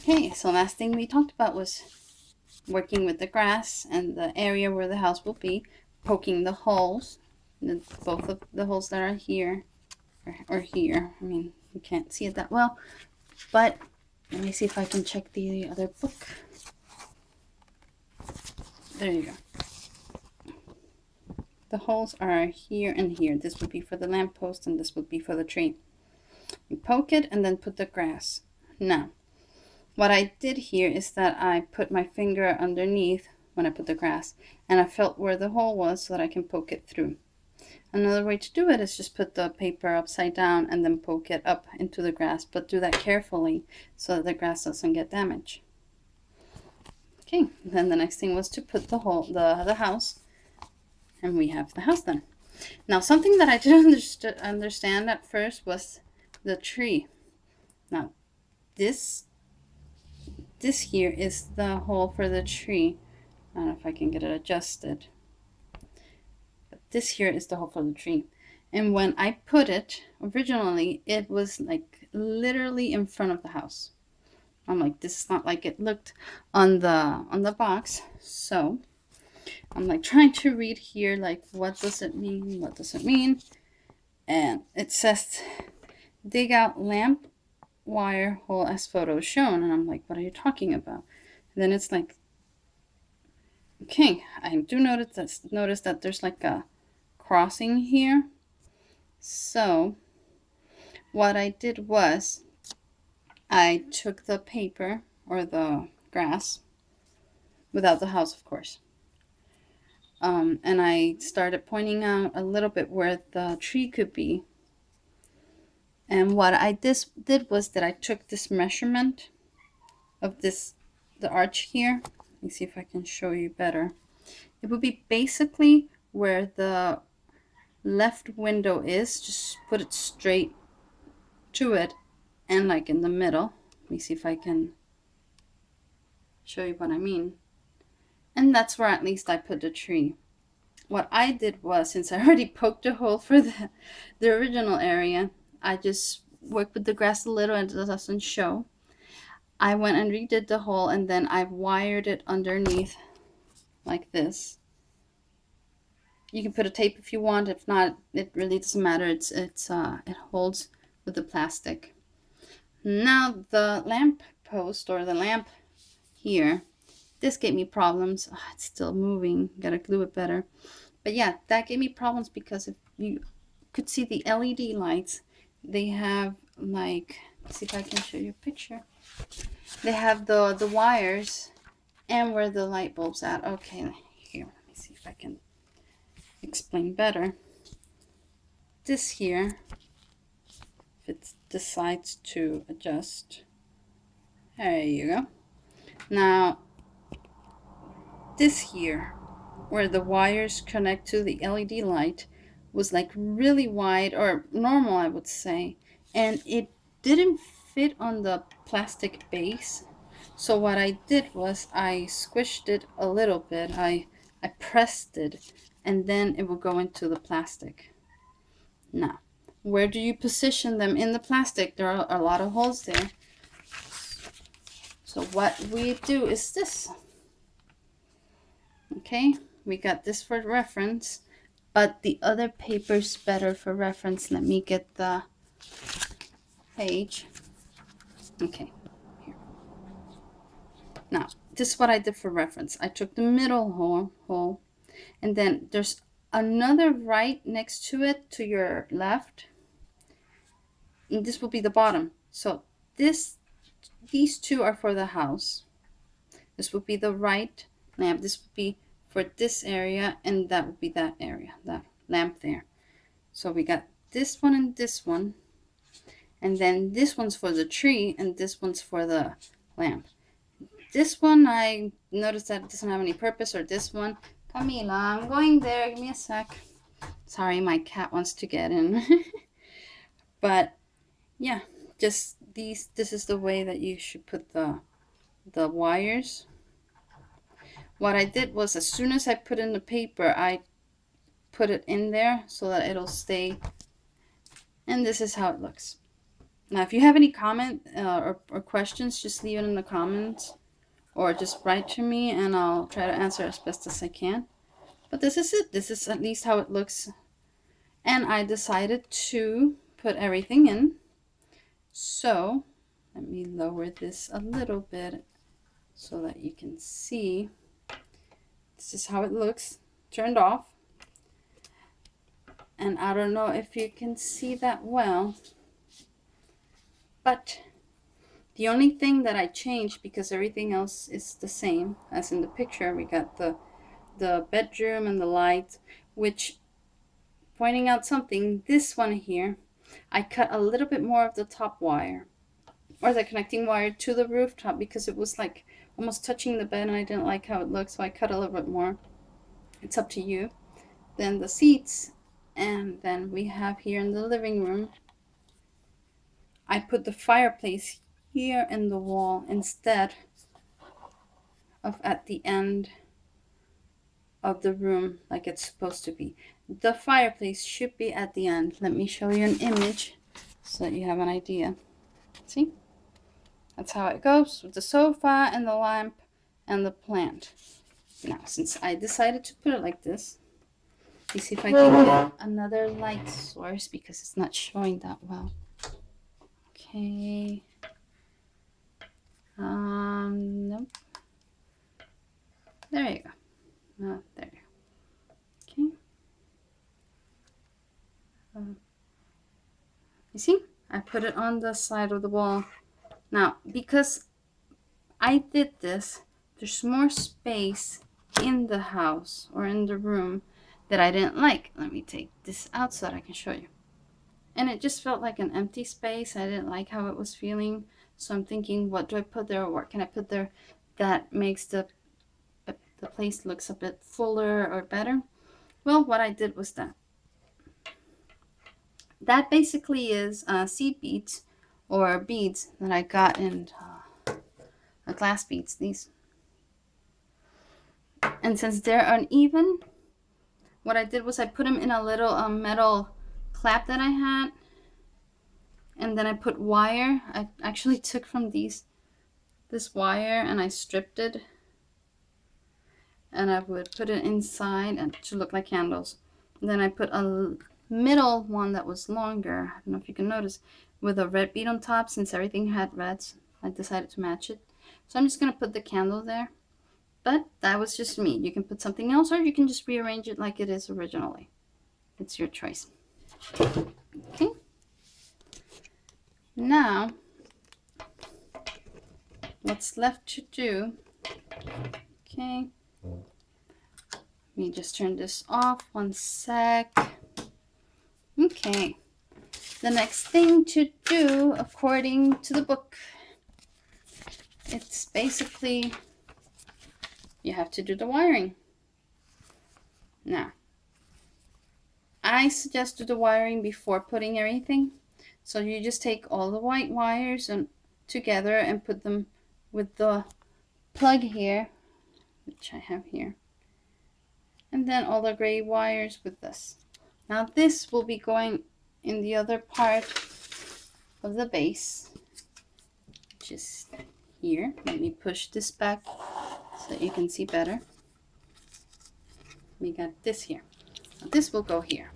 Okay, so last thing we talked about was working with the grass and the area where the house will be, poking the holes, both of the holes that are here or here. I mean, you can't see it that well, but let me see if I can check the other book. There you go. The holes are here and here. This would be for the lamppost and this would be for the tree. You poke it and then put the grass. Now, what I did here is that I put my finger underneath when I put the grass, and I felt where the hole was so that I can poke it through. Another way to do it is just put the paper upside down and then poke it up into the grass, but do that carefully so that the grass doesn't get damaged. Okay, then the next thing was to put the house, and we have the house done. Now, something that I didn't understand at first was the tree. Now, this here is the hole for the tree. I don't know if I can get it adjusted. But this here is the hole for the tree. And when I put it, originally, it was like literally in front of the house. I'm like, this is not like it looked on the box. So I'm like trying to read here, like, what does it mean? What does it mean? And it says, dig out lamp wire hole as photo shown. And I'm like, what are you talking about? And then it's like, okay, I do notice that there's like a crossing here. So what I did was I took the paper or the grass, without the house, of course, and I started pointing out a little bit where the tree could be. And what I did was that I took this measurement of the arch here. Let me see if I can show you better. It would be basically where the left window is. Just put it straight to it and like in the middle. Let me see if I can show you what I mean. And that's where at least I put the tree. What I did was, since I already poked a hole for the original area, I just worked with the grass a little and it doesn't show. I went and redid the hole, and then I wired it underneath like this. You can put a tape if you want. If not, it really doesn't matter. It holds with the plastic. Now the lamp post or the lamp here, this gave me problems. Oh, it's still moving. Gotta glue it better. But yeah, that gave me problems because if you could see the LED lights, they have like, let's see if I can show you a picture. They have the wires and where the light bulb's at. Okay, here, let me see if I can explain better. This here, if it decides to adjust, there you go. Now, this here, where the wires connect to the LED light, was like really wide, or normal I would say, and it didn't fit on the plastic base. So what I did was I squished it a little bit. I pressed it, and then it will go into the plastic. Now, where do you position them in the plastic? There are a lot of holes there. So what we do is this. Okay, we got this for reference, but the other paper's better for reference. Let me get the page. Okay, here. Now, this is what I did for reference. I took the middle hole, and then there's another right next to it to your left. And this will be the bottom. So these two are for the house. This would be the right lamp. This would be for this area, and that would be that area, that lamp there. So we got this one and this one, and then this one's for the tree, and this one's for the lamp. This one, I noticed that it doesn't have any purpose, or this one. Camila, I'm going there, give me a sec. Sorry, my cat wants to get in. But yeah, just this is the way that you should put the wires. What I did was, as soon as I put in the paper, I put it in there so that it'll stay. And this is how it looks. Now, if you have any comment or questions, just leave it in the comments or just write to me and I'll try to answer as best as I can. But this is it. This is at least how it looks. And I decided to put everything in. So let me lower this a little bit so that you can see. This is how it looks turned off. And I don't know if you can see that well, but the only thing that I changed, because everything else is the same as in the picture, we got the bedroom and the light, which, pointing out something, this one here, I cut a little bit more of the top wire, or the connecting wire to the rooftop, because it was like almost touching the bed and I didn't like how it looked, so I cut a little bit more. It's up to you. Then the seats, and then we have here in the living room, I put the fireplace here in the wall instead of at the end of the room like it's supposed to be. The fireplace should be at the end. Let me show you an image so that you have an idea. See? That's how it goes with the sofa and the lamp and the plant. Now, since I decided to put it like this, let me see if I can get another light source because it's not showing that well. Okay. Nope. There you go. There you go. Okay. You see? I put it on the side of the wall. Now, because I did this, there's more space in the house or in the room that I didn't like. Let me take this out so that I can show you. And it just felt like an empty space. I didn't like how it was feeling. So I'm thinking, what do I put there, or what can I put there that makes the place looks a bit fuller or better? Well, what I did was that. That basically is seed beads or beads that I got in glass beads, these. And since they're uneven, what I did was I put them in a little metal clap that I had. And then I put wire. I actually took from this wire and I stripped it. And I would put it inside and to look like candles. And then I put a middle one that was longer. I don't know if you can notice, with a red bead on top. Since everything had reds, I decided to match it. So I'm just going to put the candle there. But that was just me. You can put something else, or you can just rearrange it like it is originally. It's your choice. Okay. Now, what's left to do? Okay. Let me just turn this off 1 sec. Okay. The next thing to do, according to the book, it's basically you have to do the wiring. Now, I suggest do the wiring before putting everything. So you just take all the white wires and together and put them with the plug here, which I have here. And then all the gray wires with this. Now this will be going in the other part of the base, which is here. Let me push this back so that you can see better. We got this here. Now this will go here.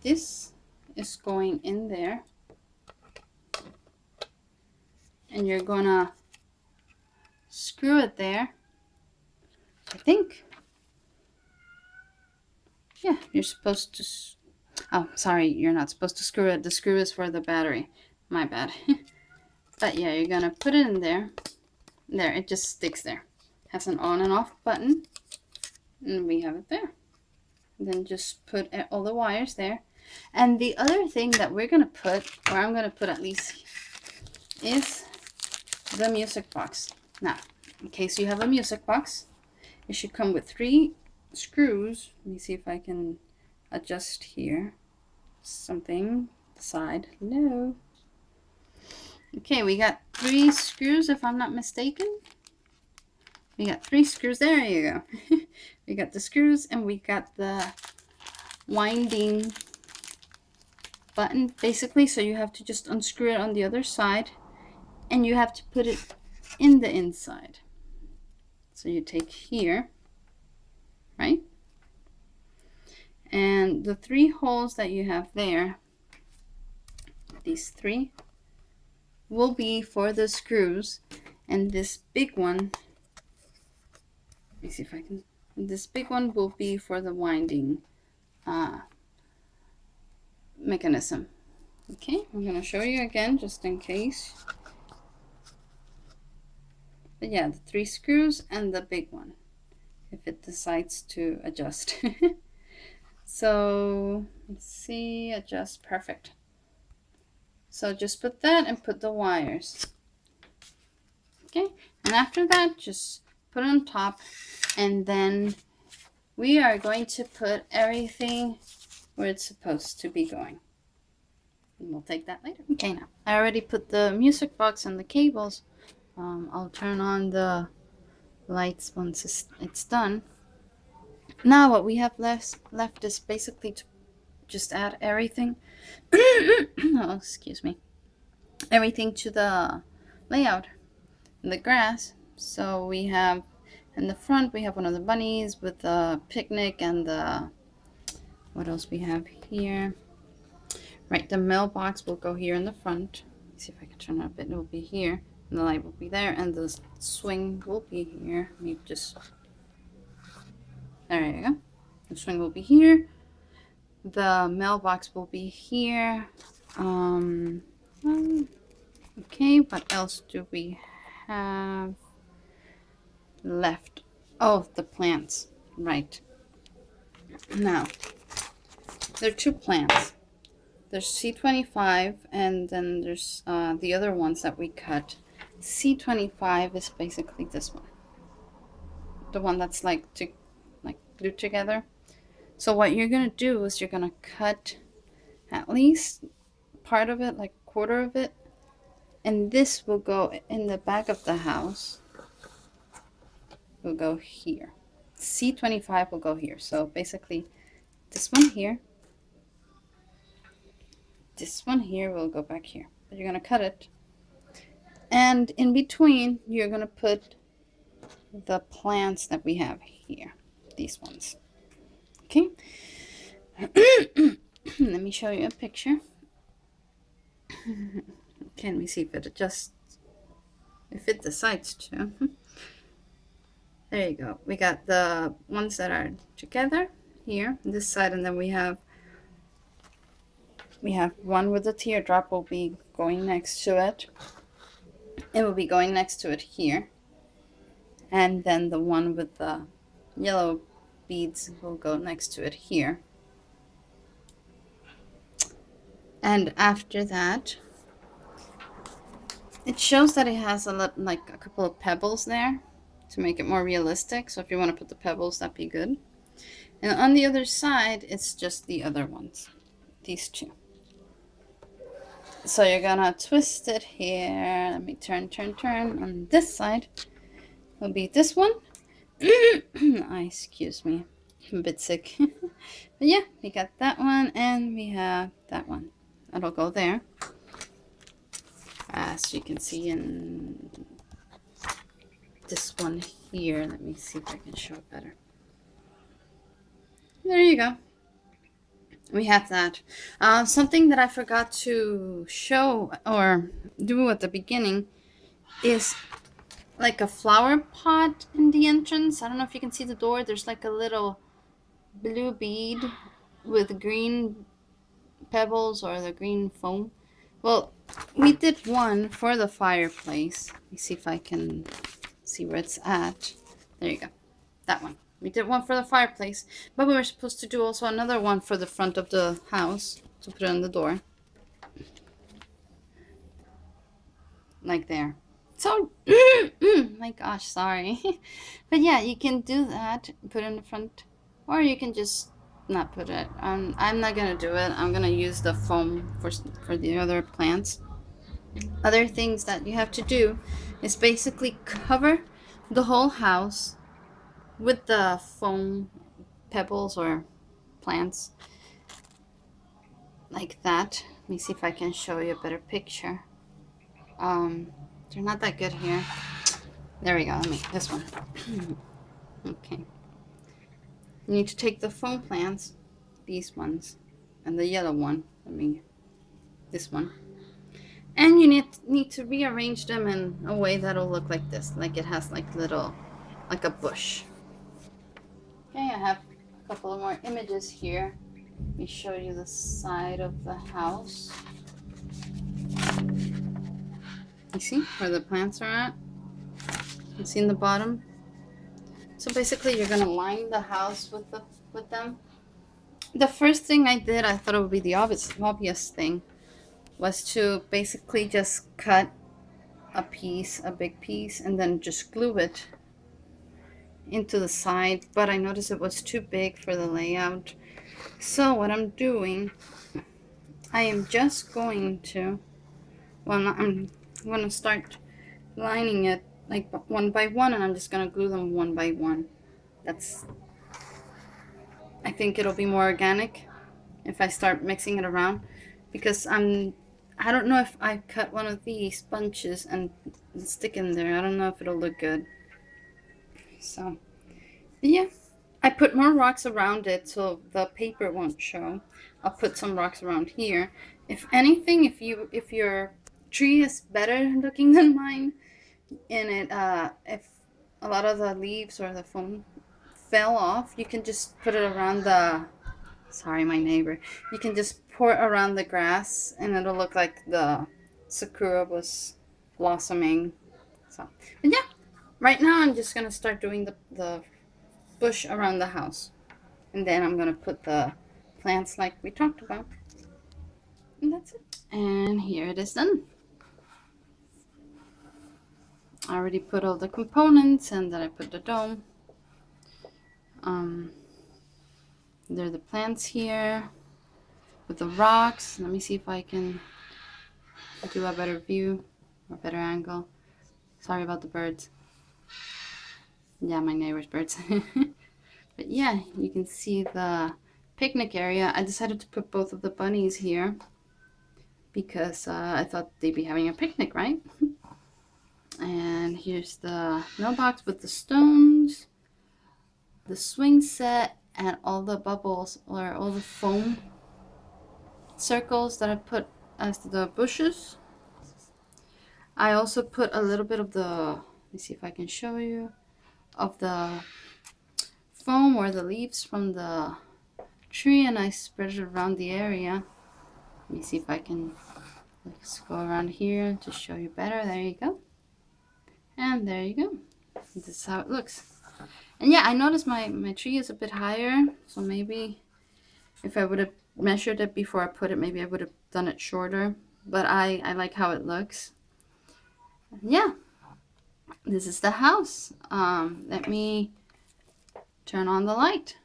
This is going in there, and you're gonna screw it there. I think, yeah, you're supposed to. Oh, sorry, you're not supposed to screw it. The screw is for the battery. My bad. But yeah, you're gonna put it in there. There, it just sticks there. Has an on and off button, and we have it there. And then just put all the wires there. And the other thing that we're going to put, or I'm going to put at least, is the music box. Now, in case you have a music box, it should come with 3 screws. Let me see if I can adjust here. Something, the side. Hello. Okay, we got 3 screws if I'm not mistaken. We got 3 screws. There you go. We got the screws and we got the winding button basically, so you have to just unscrew it on the other side and you have to put it in the inside. So you take here, right? And the 3 holes that you have there, these 3 will be for the screws, and this big one, let me see if I can, this big one will be for the winding mechanism. Okay, I'm going to show you again just in case. But yeah, the 3 screws and the big one, if it decides to adjust. So let's see, adjust, perfect. So just put that and put the wires. Okay, and after that, just put it on top, and then we are going to put everything where it's supposed to be going. And we'll take that later. Okay, now I already put the music box and the cables. I'll turn on the lights once it's done. Now what we have left is basically to just add everything. Oh, excuse me. Everything to the layout, the grass. So we have in the front, we have one of the bunnies with the picnic and the, what else we have here? Right, the mailbox will go here in the front. Let's see if I can turn it up. It will be here, and the light will be there, and the swing will be here. Let me just, there you go. The swing will be here. The mailbox will be here. Okay, what else do we have left? Oh, the plants. Right. Now, there are 2 plants. There's C25, and then there's the other ones that we cut. C25 is basically this one. The one that's like glued together. So what you're going to do is you're going to cut at least part of it, like a quarter of it. And this will go in the back of the house. Will go here. C25 will go here. So basically this one here. This one here will go back here. But you're going to cut it. And in between, you're going to put the plants that we have here. These ones. Okay. Let me show you a picture. Can we see if it adjusts? If it decides to. There you go. We got the ones that are together here, this side, and then we have one with the teardrop will be going next to it. It will be going next to it here. And then the one with the yellow beads will go next to it here. And after that, it shows that it has like a couple of pebbles there to make it more realistic. So if you want to put the pebbles, that'd be good. And on the other side, it's just the other ones, these 2. So you're gonna twist it here. Let me turn. On this side will be this one. Excuse me, I'm a bit sick. But yeah, we got that one, and we have that one. That'll go there. As you can see in this one here. Let me see if I can show it better. There you go. We have that. Something that I forgot to show or do at the beginning is like a flower pot in the entrance. I don't know if you can see the door. There's like a little blue bead with green pebbles or the green foam. Well, we did one for the fireplace. Let me see if I can see where it's at. There you go. That one. We did one for the fireplace, but we were supposed to do also another one for the front of the house to put on the door. Like there. So, my gosh, sorry. But yeah, you can do that, put it in the front, or you can just not put it. I'm not going to do it. I'm going to use the foam for the other plants. Other things that you have to do is basically cover the whole house with the foam pebbles or plants, like that. Let me see if I can show you a better picture. They're not that good here. There we go. Let me, this one. Okay. You need to take the foam plants, these ones, and the yellow one. This one. And you need to rearrange them in a way that'll look like this. Like it has like little, like a bush. Okay, I have a couple of more images here. Let me show you the side of the house. You see where the plants are at? You see in the bottom? So basically you're gonna line the house with them. The first thing I did, I thought it would be the obvious thing, was to basically just cut a big piece, and then just glue it into the side. But I noticed it was too big for the layout. So what I'm doing, I am just going to, I'm going to start lining it like one by one, and I'm just going to glue them one by one. I think it'll be more organic if I start mixing it around, because I don't know if I cut one of these bunches and stick in there. I don't know if it'll look good. So yeah, I put more rocks around it so the paper won't show. I'll put some rocks around here. If anything, if your tree is better looking than mine, and if a lot of the leaves or the foam fell off, you can just put it around the, sorry, my neighbor. You can just pour it around the grass, and it'll look like the sakura was blossoming. So, but yeah, right now I'm just gonna start doing the bush around the house, and then I'm gonna put the plants like we talked about, and that's it. And here it is done. I already put all the components, and then I put the dome. There are the plants here with the rocks. Let me see if I can do a better view or better angle. Sorry about the birds. Yeah, my neighbor's birds. But yeah, you can see the picnic area. I decided to put both of the bunnies here because I thought they'd be having a picnic, right? And here's the mailbox with the stones, the swing set, and all the bubbles or all the foam circles that I put as the bushes. I also put a little bit of the, let me see if I can show you, of the foam or the leaves from the tree, and I spread it around the area. Let me see if I can, let's go around here to show you better. There you go. And there you go. This is how it looks. And yeah, I noticed my tree is a bit higher, so maybe if I would have measured it before I put it, maybe I would have done it shorter. But I like how it looks. Yeah, this is the house. Let me turn on the light.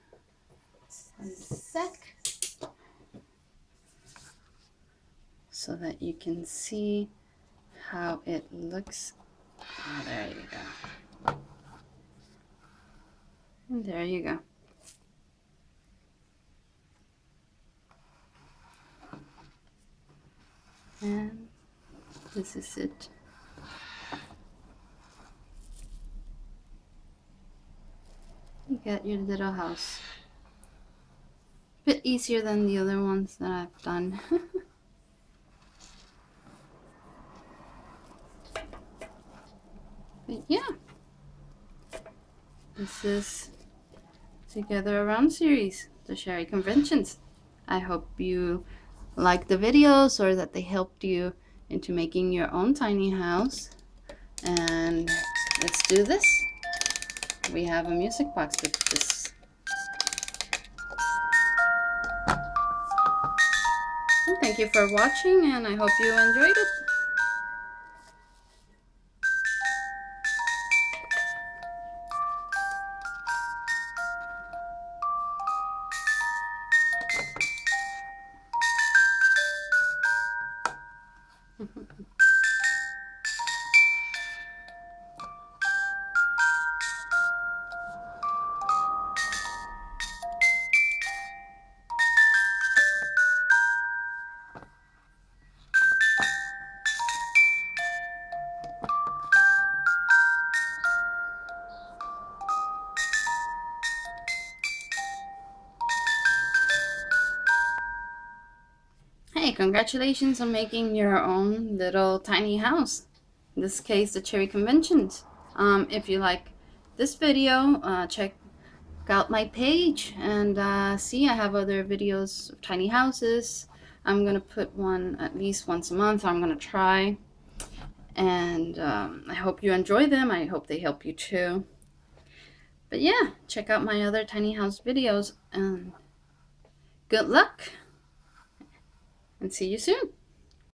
A sec. So that you can see how it looks. Oh, there you go. And there you go. And this is it. You got your little house. A bit easier than the other ones that I've done. But yeah, this is Together Around series, the Sherry Conventions. I hope you liked the videos, or that they helped you into making your own tiny house. And let's do this. We have a music box with this. Well, thank you for watching, and I hope you enjoyed it. Hey, congratulations on making your own little tiny house. In this case, the Cherry Conventions. If you like this video, check out my page and see, I have other videos of tiny houses. I'm gonna put one at least once a month. I'm gonna try, and I hope you enjoy them. I hope they help you too. But yeah, check out my other tiny house videos, and good luck, and see you soon.